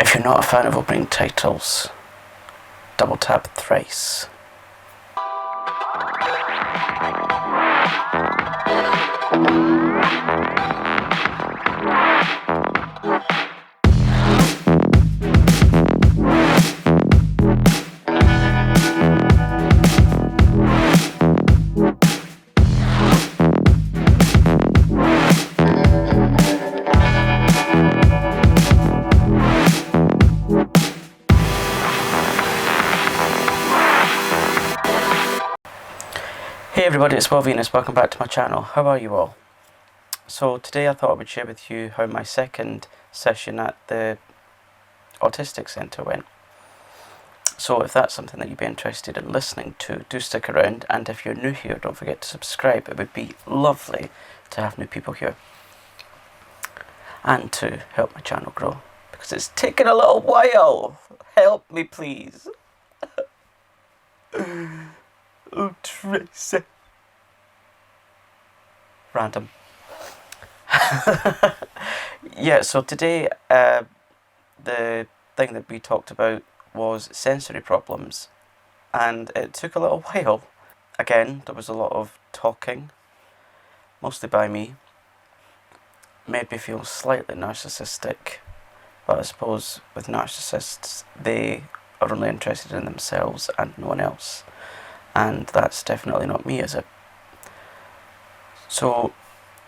If you're not a fan of opening titles, double tap thrice. Hey everybody, it's Will Venus, welcome back to my channel. How are you all? So today I thought I would share with you how my second session at the Autistic Centre went. So if that's something that you'd be interested in listening to, do stick around, and if you're new here, don't forget to subscribe. It would be lovely to have new people here and to help my channel grow, because it's taken a little while. Help me please. Oh, Tracy. Random. Yeah, so today the thing that we talked about was sensory problems, and it took a little while. Again, there was a lot of talking, mostly by me. Made me feel slightly narcissistic, but I suppose with narcissists, they are only interested in themselves and no one else. And that's definitely not me, is it? So,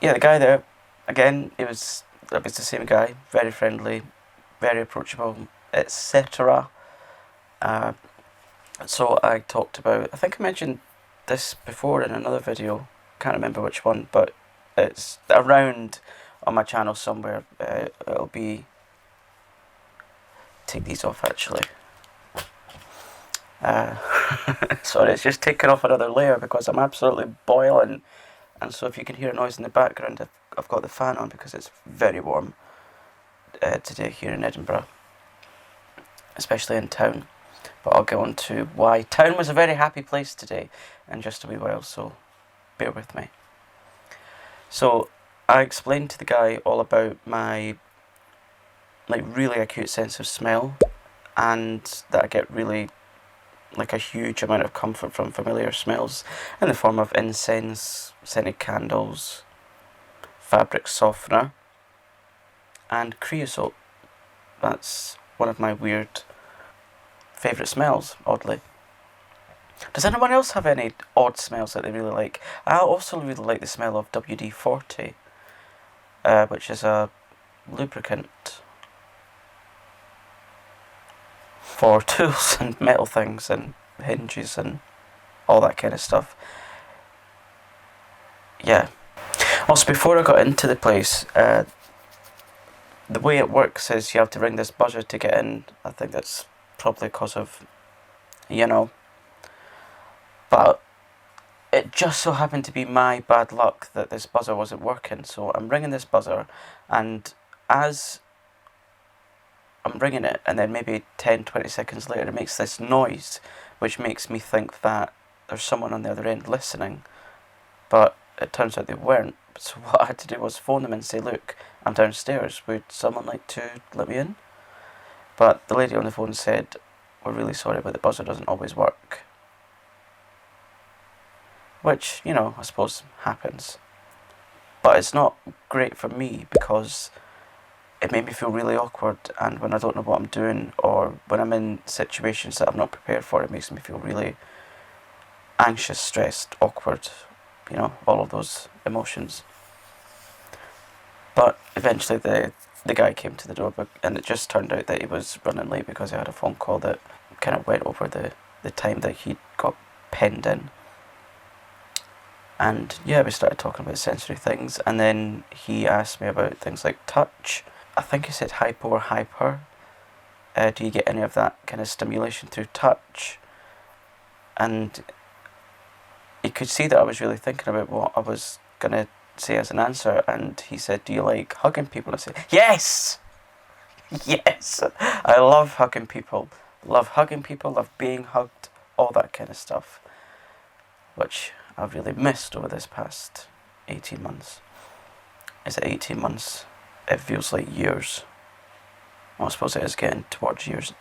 yeah, the guy there, again, it was the same guy, very friendly, very approachable, etc. So I talked about, I think I mentioned this before in another video, can't remember which one, but it's around on my channel somewhere. It'll be, take these off actually. Sorry, it's just taken off another layer because I'm absolutely boiling, and so if you can hear a noise in the background, I've got the fan on because it's very warm today here in Edinburgh, especially in town. But I'll get on to why town was a very happy place today in just a wee while, so bear with me. So I explained to the guy all about my really acute sense of smell, and that I get really a huge amount of comfort from familiar smells in the form of incense, scented candles, fabric softener, and creosote. That's one of my weird favourite smells, oddly. Does anyone else have any odd smells that they really like? I also really like the smell of WD-40, which is a lubricant for tools and metal things and hinges and all that kind of stuff. Yeah. Also, before I got into the place, the way it works is you have to ring this buzzer to get in. I think that's probably because of, but it just so happened to be my bad luck that this buzzer wasn't working. So I'm ringing this buzzer, and as I'm ringing it, and then maybe 10-20 seconds later it makes this noise, which makes me think that there's someone on the other end listening, but it turns out they weren't. So what I had to do was phone them and say, look, I'm downstairs, would someone like to let me in? But the lady on the phone said, we're really sorry, but the buzzer doesn't always work. Which, I suppose happens. But it's not great for me because it made me feel really awkward, and when I don't know what I'm doing, or when I'm in situations that I'm not prepared for, it makes me feel really anxious, stressed, awkward, all of those emotions. But eventually the guy came to the door, and it just turned out that he was running late because he had a phone call that kind of went over the time that he got penned in. And yeah, we started talking about sensory things, and then he asked me about things like touch. I think he said hypo or hyper. Do you get any of that kind of stimulation through touch? And you could see that I was really thinking about what I was going to say as an answer, and he said, do you like hugging people? I said, yes! Yes! I love hugging people. Love being hugged, all that kind of stuff, which I've really missed over this past 18 months. Is it 18 months? It feels like years. Well, I suppose it is getting towards years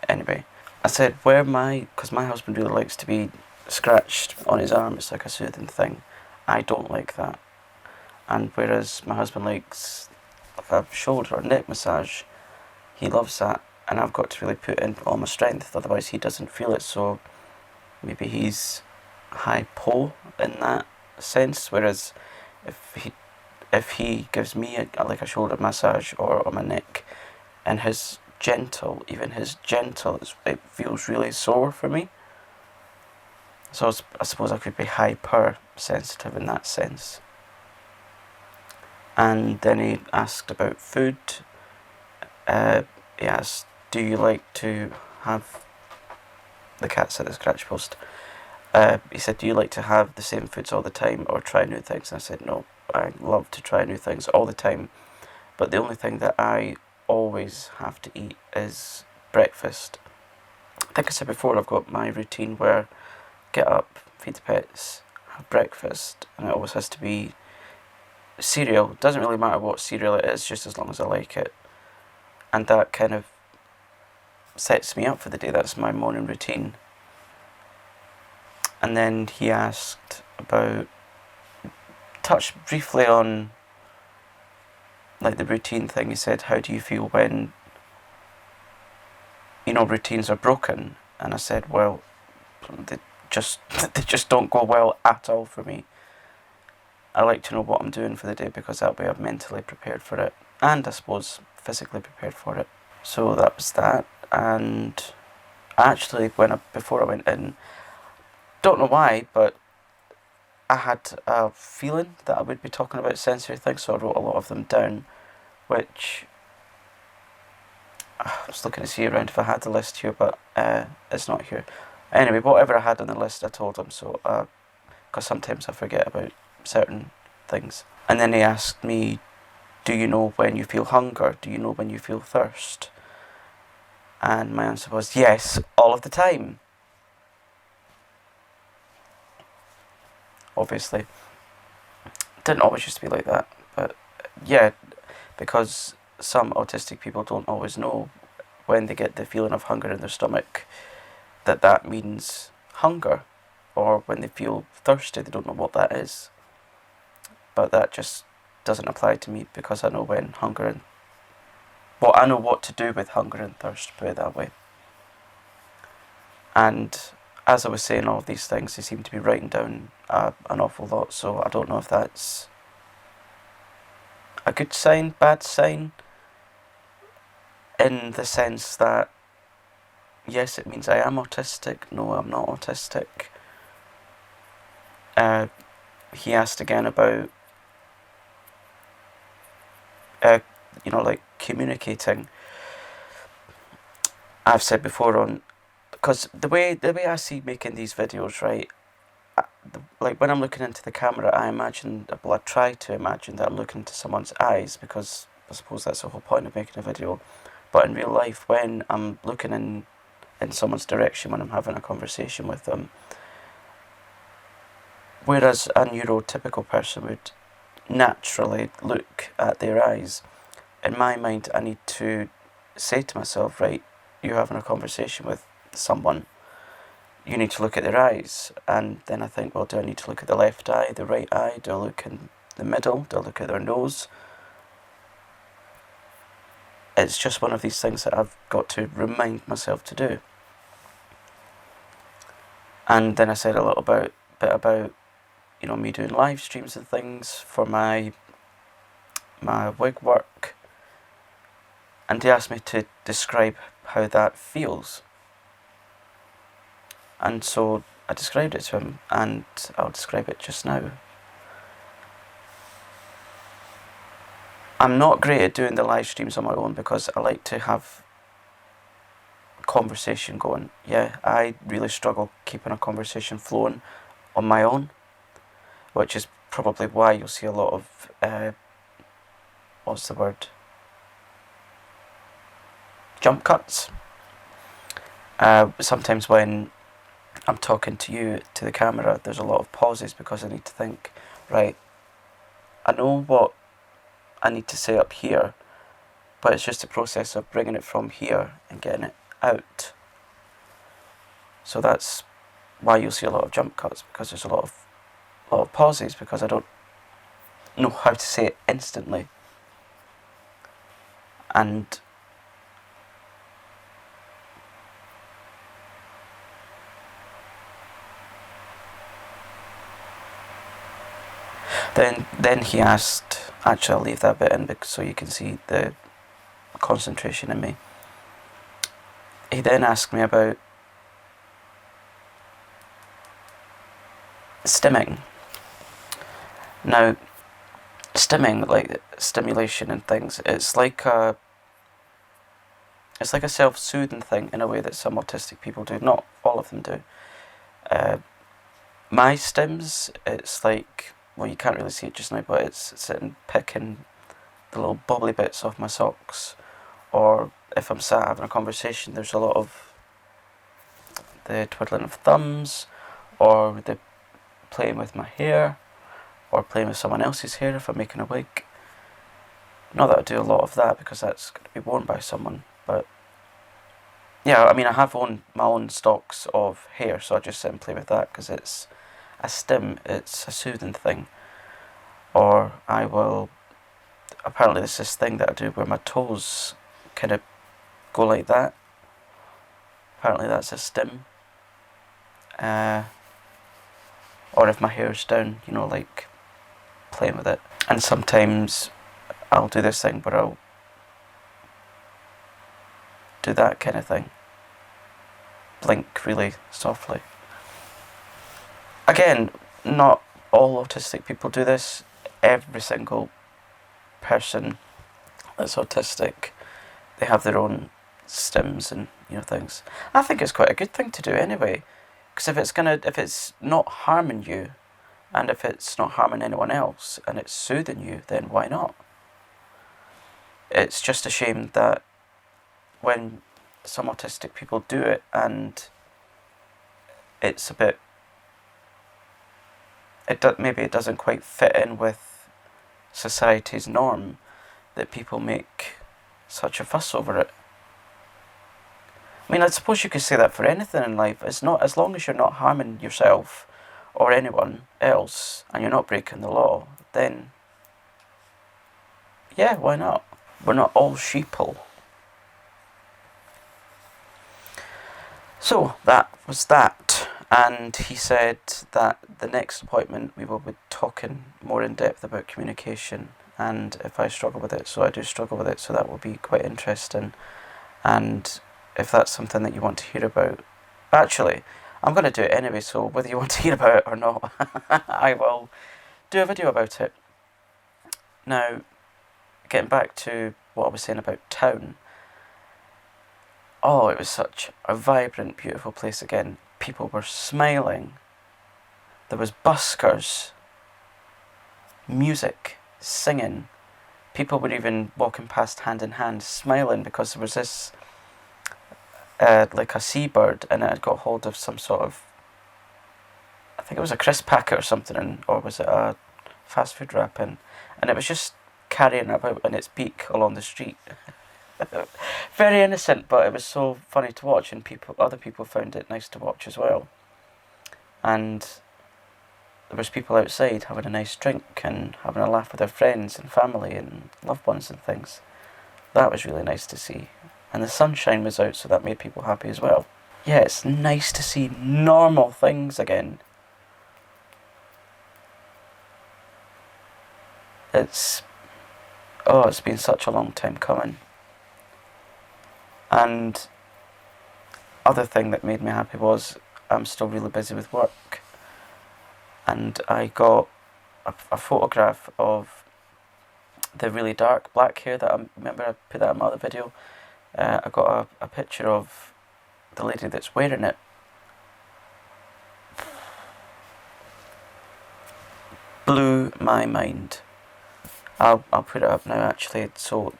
anyway. I said, because my husband really likes to be scratched on his arm, it's like a soothing thing. I don't like that. And whereas my husband likes like a shoulder or neck massage, he loves that, and I've got to really put in all my strength, otherwise he doesn't feel it. So maybe he's hypo in that sense, whereas if he gives me like a shoulder massage or on my neck, and even his gentle, it feels really sore for me. So I suppose I could be hypersensitive in that sense. And then he asked about food. He asked, do you like to have... The cat's at the scratch post. He said, do you like to have the same foods all the time or try new things? And I said, no, I love to try new things all the time. But the only thing that I always have to eat is breakfast. I think I said before, I've got my routine where get up, feed the pets, have breakfast, and it always has to be cereal. It doesn't really matter what cereal it is, just as long as I like it. And that kind of sets me up for the day. That's my morning routine. And then he asked about, touched briefly on like the routine thing. He said, how do you feel when, routines are broken? And I said, well, they just don't go well at all for me. I like to know what I'm doing for the day, because that way I'm mentally prepared for it, and I suppose physically prepared for it. So that was that. And actually, before I went in, don't know why, but I had a feeling that I would be talking about sensory things, so I wrote a lot of them down, which I was looking to see around if I had the list here, but it's not here. Anyway, whatever I had on the list, I told him, so because sometimes I forget about certain things. And then he asked me, do you know when you feel hunger? Do you know when you feel thirst? And my answer was yes, all of the time. Obviously. Didn't always used to be like that, but yeah, because some autistic people don't always know when they get the feeling of hunger in their stomach that means hunger, or when they feel thirsty, they don't know what that is. But that just doesn't apply to me, because I know when I know what to do with hunger and thirst, put it that way. And as I was saying all of these things, they seem to be writing down an awful lot, so I don't know if that's a good sign, bad sign, in the sense that yes, it means I am autistic, no, I'm not autistic. He asked again about like communicating. I've said before because the way I see making these videos, right, like when I'm looking into the camera, I try to imagine that I'm looking into someone's eyes, because I suppose that's the whole point of making a video. But in real life, when I'm looking in someone's direction, when I'm having a conversation with them, whereas a neurotypical person would naturally look at their eyes, in my mind I need to say to myself, right, you're having a conversation with someone, you need to look at their eyes. And then I think, well, do I need to look at the left eye, the right eye? Do I look in the middle? Do I look at their nose? It's just one of these things that I've got to remind myself to do. And then I said a little bit about me doing live streams and things for my wig work, and he asked me to describe how that feels. And so I described it to him, and I'll describe it just now. I'm not great at doing the live streams on my own, because I like to have conversation going. Yeah, I really struggle keeping a conversation flowing on my own, which is probably why you'll see a lot of what's the word? Jump cuts. Sometimes when I'm talking to you, to the camera, there's a lot of pauses, because I need to think, right, I know what I need to say up here, but it's just the process of bringing it from here and getting it out. So that's why you'll see a lot of jump cuts, because there's a lot of pauses, because I don't know how to say it instantly. And then he asked, actually I'll leave that bit in so you can see the concentration in me. He then asked me about stimming. Now, stimming, like stimulation and things, it's like a self-soothing thing in a way that some autistic people do. Not all of them do. My stims, it's like, well, you can't really see it just now, but it's sitting picking the little bobbly bits off my socks, or if I'm sat having a conversation, there's a lot of the twiddling of thumbs, or the playing with my hair, or playing with someone else's hair if I'm making a wig. Not that I do a lot of that, because that's going to be worn by someone, but yeah, I mean, I have my own stocks of hair, so I just sit and play with that, because it's a stim, it's a soothing thing. Or I will, apparently there's this thing that I do where my toes kind of go like that. Apparently that's a stim. Or if my hair's down, like playing with it. And sometimes I'll do this thing where I'll do that kind of thing. Blink really softly. Again, not all autistic people do this. Every single person that's autistic, they have their own stims and things. I think it's quite a good thing to do anyway, because if it's not harming you, and if it's not harming anyone else, and it's soothing you, then why not? It's just a shame that when some autistic people do it, and it's a bit, maybe it doesn't quite fit in with society's norm, that people make such a fuss over it. I mean, I suppose you could say that for anything in life. It's not, as long as you're not harming yourself or anyone else, and you're not breaking the law, then yeah, why not? We're not all sheeple. So that was that, and he said that the next appointment we will be talking more in depth about communication, and if I struggle with it, so I do struggle with it, so that will be quite interesting. And if that's something that you want to hear about, actually, I'm going to do it anyway, so whether you want to hear about it or not, I will do a video about it. Now, getting back to what I was saying about town, oh, it was such a vibrant, beautiful place again. People were smiling. There was buskers, music, singing. People were even walking past hand in hand, smiling, because there was this, like a seabird, and it had got hold of some sort of, I think it was a crisp packet or something, or was it a fast food wrap, and it was just carrying about in its beak along the street. Very innocent, but it was so funny to watch, and other people found it nice to watch as well. And there was people outside having a nice drink and having a laugh with their friends and family and loved ones and things. That was really nice to see. And the sunshine was out, so that made people happy as well. Yeah, it's nice to see normal things again. It's been such a long time coming. And other thing that made me happy was I'm still really busy with work. And I got a photograph of the really dark black hair that remember I put that in my other video. I got a picture of the lady that's wearing it. Blew my mind. I'll put it up now actually, so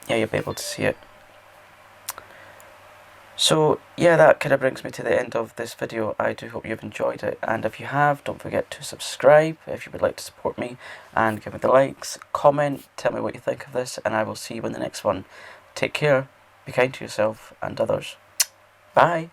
yeah, you'll be able to see it. So yeah, that kind of brings me to the end of this video. I do hope you've enjoyed it, and if you have, don't forget to subscribe if you would like to support me, and give me the likes, comment, tell me what you think of this, and I will see you in the next one. Take care, be kind to yourself and others. Bye.